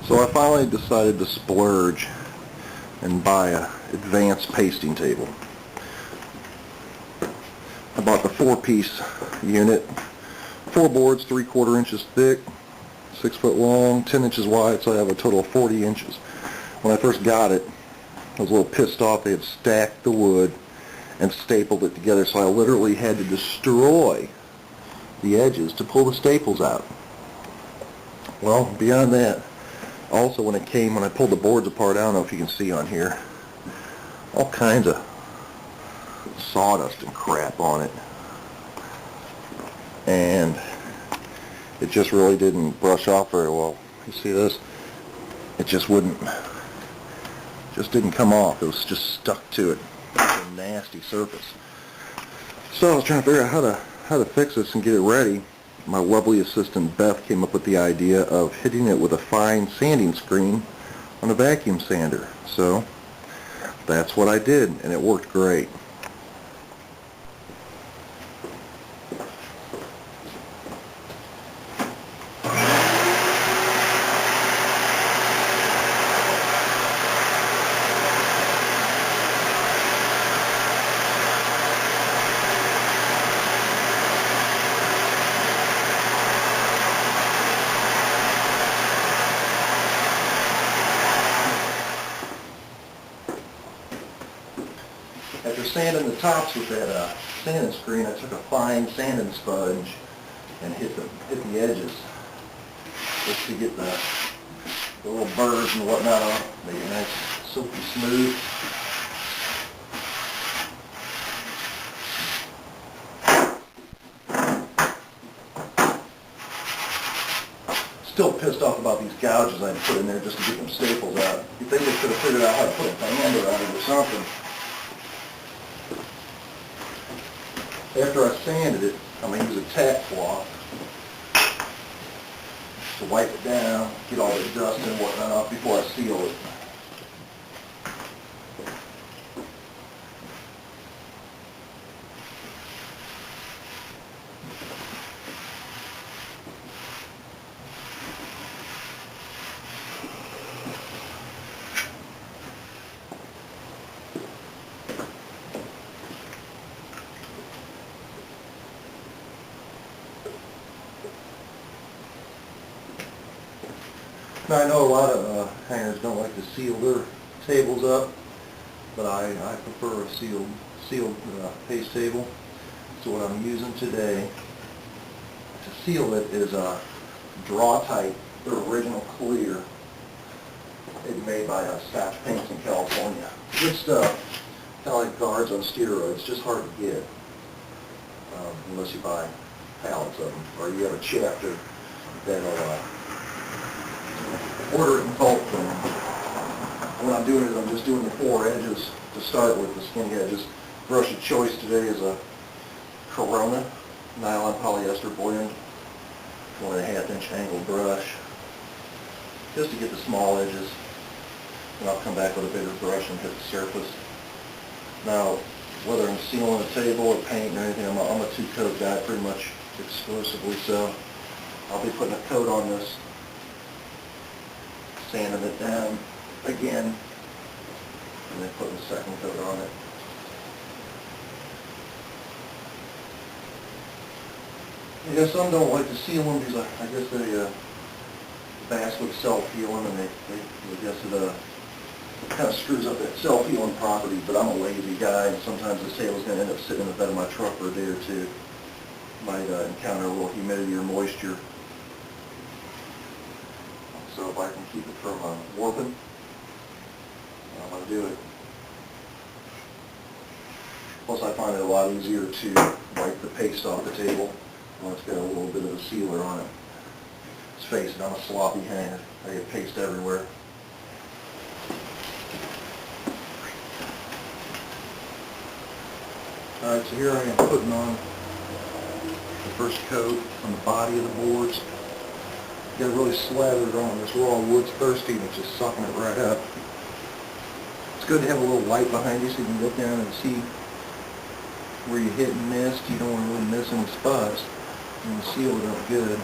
So I finally decided to splurge and buy a advanced pasting table. I bought the 4-piece unit, 4 boards, 3/4 inches thick, 6 foot long, 10 inches wide, so I have a total of 40 inches. When I first got it, I was a little pissed off. They had stacked the wood and stapled it together, so I literally had to destroy the edges to pull the staples out. Well, beyond that, also when I pulled the boards apart, I don't know if you can see on here, all kinds of sawdust and crap on it. And it just really didn't brush off very well. You see this? It just didn't come off. It was just stuck to it. It was a nasty surface. So I was trying to figure out how to fix this and get it ready. My lovely assistant Beth came up with the idea of hitting it with a fine sanding screen on a vacuum sander. So that's what I did, and it worked great. After sanding the tops with that sanding screen, I took a fine sanding sponge and hit the edges just to get the little burrs and whatnot off, make it nice, silky smooth. Still pissed off about these gouges I put in there just to get them staples out. You'd think they could have figured out how to put a band around it or something. After I sanded it, I'm going to use a tack cloth to wipe it down, get all the dust and whatnot off before I seal it. Now I know a lot of hangers don't like to seal their tables up, but I prefer a sealed paste table. So what I'm using today to seal it is a Draw-Tite, their original clear. It's made by Scotch Paints in California. Good stuff. Kind of like guards on steroids, just hard to get unless you buy pallets of them or you have a chapter that'll order it in bulk from them. What I'm doing is I'm just doing the 4 edges to start with, the skinny edges. Brush of choice today is a Corona nylon polyester blend, 1.5 inch angled brush, just to get the small edges. And I'll come back with a bigger brush and hit the surface. Now, whether I'm sealing a table or painting or anything, I'm a 2-coat guy pretty much exclusively, so I'll be putting a coat on this, sanding it down again, and then putting a second coat on it. I guess some don't like to seal them because I guess they bass with self-healing, and I guess it kind of screws up that self-healing property, but I'm a lazy guy, and sometimes the table's going to end up sitting in the bed of my truck for a day or two. Might encounter a little humidity or moisture. So if I can keep it from warping, I'm going to do it. Plus I find it a lot easier to wipe the paste off the table when it's got a little bit of a sealer on it. Let's face it, I'm a sloppy hanger. I get paste everywhere. Alright, so here I am putting on the first coat on the body of the boards. You got really slathered on. This raw wood's thirsty and it's just sucking it right up. It's good to have a little light behind you so you can look down and see where you hit and missed. You don't want to really miss any spots. You can seal it up good.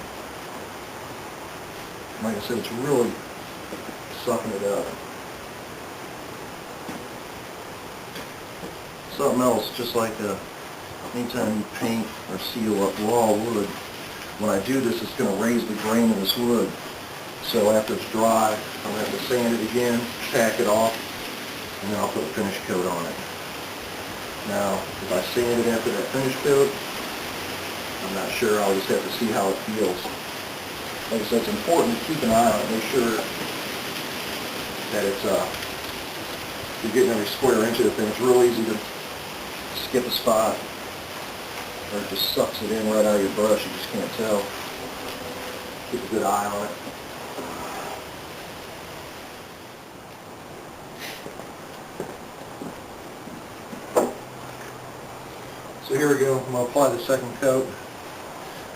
Like I said, it's really sucking it up. Something else, just like anytime you paint or seal up raw wood, when I do this, it's going to raise the grain of this wood. So after it's dry, I'm going to have to sand it again, tack it off, and then I'll put a finish coat on it. Now, if I sand it after that finish coat, I'm not sure. I'll just have to see how it feels. Like I said, it's important to keep an eye on it, make sure that it's you're getting every square inch of the thing. It's real easy to skip a spot, or it just sucks it in right out of your brush. You just can't tell. Keep a good eye on it. So here we go. I'm going to apply the second coat.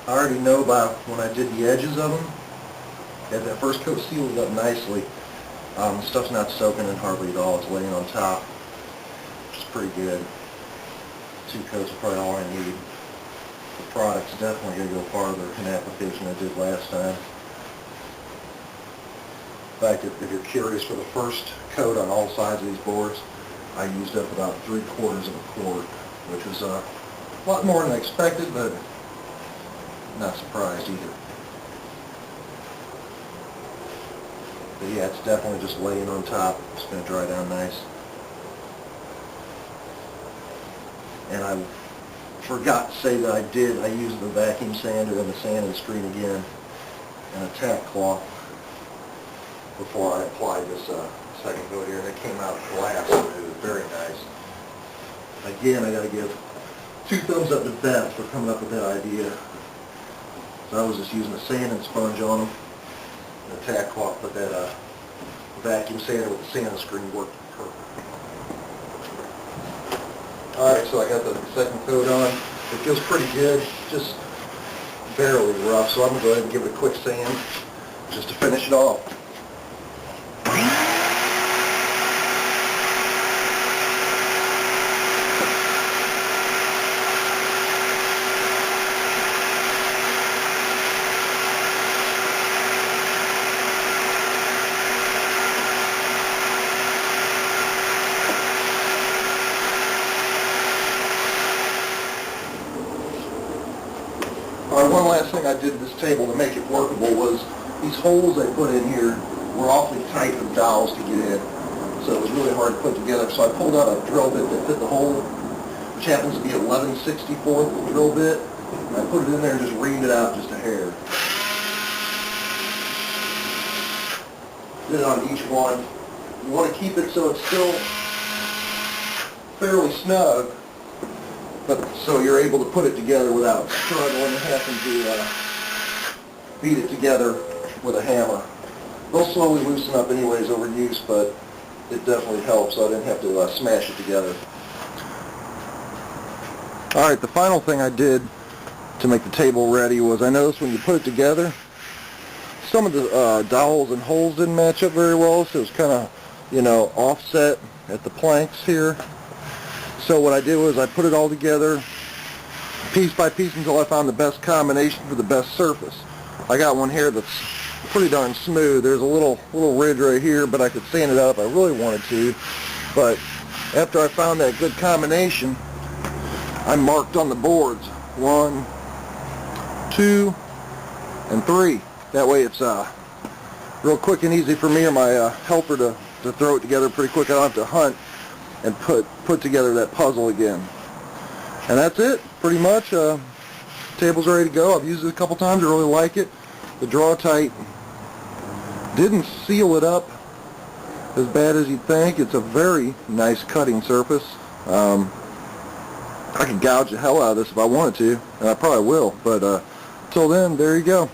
I already know by when I did the edges of them, that first coat sealed it up nicely. The stuff's not soaking in hardly at all. It's laying on top, which is pretty good. 2 coats are probably all I need. The product's definitely going to go farther in application than I did last time. In fact, if you're curious, for the first coat on all sides of these boards, I used up about 3/4 of a quart, which was a lot more than I expected, but not surprised either. But yeah, it's definitely just laying on top. It's going to dry down nice. And I forgot to say that I used the vacuum sander and the sanding screen again and a tack cloth before I applied this second coat here, and it came out glass smooth, very nice. Again, I got to give 2 thumbs up to Beth for coming up with that idea. So I was just using a sanding sponge on them, and a tack cloth, but that vacuum sander with the sanding screen worked perfect. Alright, so I got the second coat on. It feels pretty good, just barely rough, so I'm going to go ahead and give it a quick sand just to finish it off. One last thing I did to this table to make it workable was these holes I put in here were awfully tight for dowels to get in, so it was really hard to put together. So I pulled out a drill bit that fit the hole, which happens to be 11/64 drill bit. And I put it in there and just reamed it out just a hair. Did it on each one. You want to keep it so it's still fairly snug, but so you're able to put it together without struggling and having to beat it together with a hammer. They'll slowly loosen up anyways over use, but it definitely helps, so I didn't have to smash it together. Alright, the final thing I did to make the table ready was I noticed when you put it together, some of the dowels and holes didn't match up very well, so it was kind of, offset at the planks here. So what I did was I put it all together piece by piece until I found the best combination for the best surface. I got one here that's pretty darn smooth. There's a little ridge right here, but I could sand it up if I really wanted to. But after I found that good combination, I marked on the boards 1, 2, and 3. That way it's real quick and easy for me or my helper to throw it together pretty quick. I don't have to hunt and put together that puzzle again. And that's it, pretty much. Table's ready to go. I've used it a couple times. I really like it. The Draw-Tite didn't seal it up as bad as you'd think. It's a very nice cutting surface. I could gouge the hell out of this if I wanted to, and I probably will. But until then, there you go.